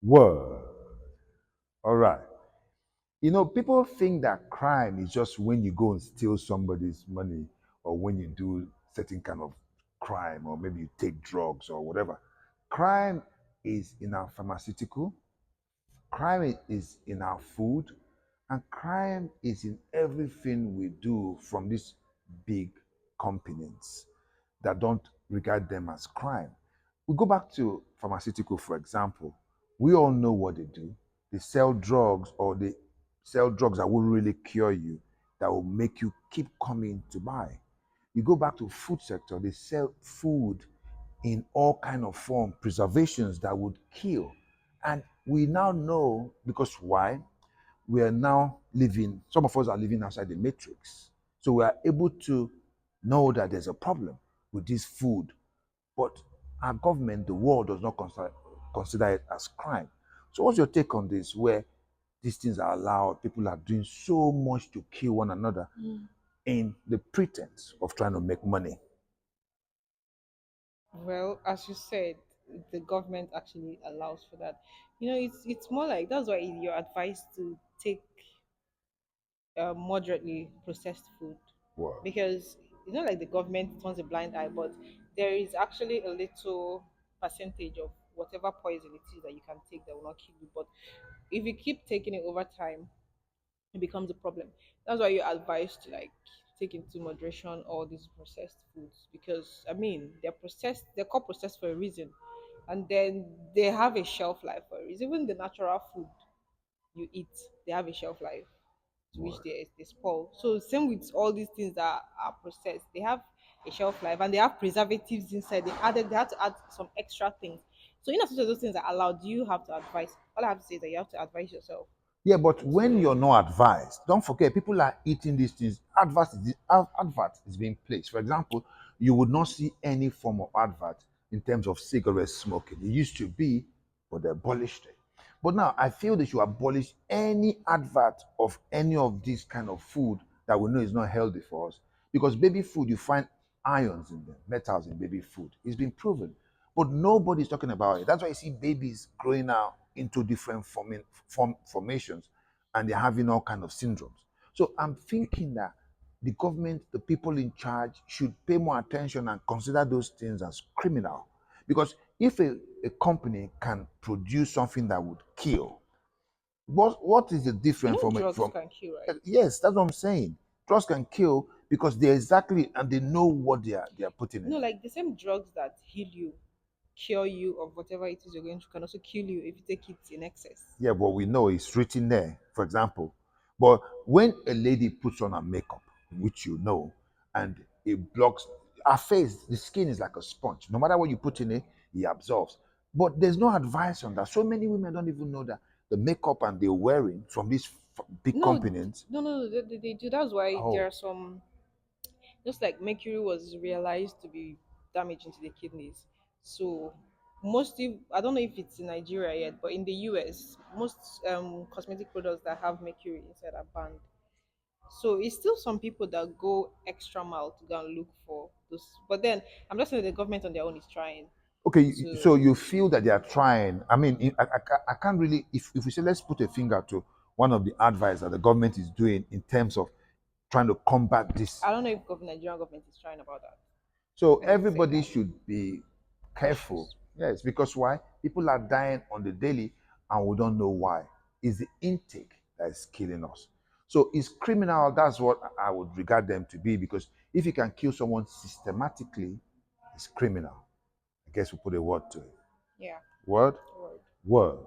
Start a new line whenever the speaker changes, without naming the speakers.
Word. All right. You know, people think that crime is just when you go and steal somebody's money or when you do certain kind of crime or maybe you take drugs or whatever. Crime is in our pharmaceutical, crime is in our food, and crime is in everything we do from these big companies that don't regard them as crime. We go back to pharmaceutical, for example. We all know what they do. They sell drugs or they sell drugs that will really cure you, that will make you keep coming to buy. You go back to food sector, they sell food in all kind of form, preservations that would kill. And we now know because why? We are now living, some of us are living outside the matrix. So we are able to know that there's a problem with this food, but our government, the world does not consider it as crime. So what's your take on this, where these things are allowed, people are doing so much to kill one another in the pretense of trying to make money?
Well, as you said, the government actually allows for that. It's more like that's why you're advised to take moderately processed food,
Wow.
because like the government turns a blind eye, but there is actually a little percentage of whatever poison it is that you can take that will not kill you. But if you keep taking it over time, it becomes a problem. That's why you're advised to like take into moderation all these processed foods, because I mean they're called processed for a reason, and then they have a shelf life for a reason. Even the natural food you eat, they have a shelf life to which
Wow.
they spoil. So same with all these things that are processed, they have a shelf life and they have preservatives inside. They had to add some extra things. So in as much as those things are allowed, you have to advise. All I have to say is that you have to advise yourself
Yeah, but when
to
you're not advised, don't forget people are eating these things. Advert is being placed. For example, you would not see any form of advert in terms of cigarette smoking. It used to be, but they abolished it. But now I feel they should abolish any advert of any of this kind of food that we know is not healthy for us. Because baby food, you find ions in them, metals in baby food. It's been proven. But nobody's talking about it. That's why you see babies growing out into different formations and they're having all kind of syndromes. So I'm thinking that the government, the people in charge should pay more attention and consider those things as criminal. Because if a company can produce something that would kill, what is the difference from it
drugs
from
can kill, right?
yes, that's what I'm saying. Drugs can kill because they're exactly and they know what they are putting in
No,
it.
like the same drugs that heal you, cure you of whatever it is you're going through, can also kill you if you take it in excess.
Yeah, but we know it's written there, for example. But when a lady puts on her makeup, which you know, and it blocks her face, the skin is like a sponge. No matter what you put in it, it absorbs. But there's no advice on that. So many women don't even know that the makeup and they're wearing from these big
No,
companies.
no, they do. That's why there
Oh,
are some, just like mercury was realized to be damaging to the kidneys. So mostly, I don't know if it's in Nigeria yet, but in the US, most cosmetic products that have mercury inside are banned. So it's still some people that go extra mile to go and look for those. But then I'm just saying the government on their own is trying
okay. So
to.
you feel that they are trying. I mean, I can't really. If we say let's put a finger to one of the advice that the government is doing in terms of trying to combat this.
I don't know if Nigerian government is trying about that.
So
Let me say
everybody
that.
should be careful.
Cautious.
Yes, because why? People are dying on the daily and we don't know why. It's the intake that is killing us. So it's criminal. That's what I would regard them to be because if you can kill someone systematically, it's criminal. I guess we put a word to it.
Yeah.
Word?
Word.
Word.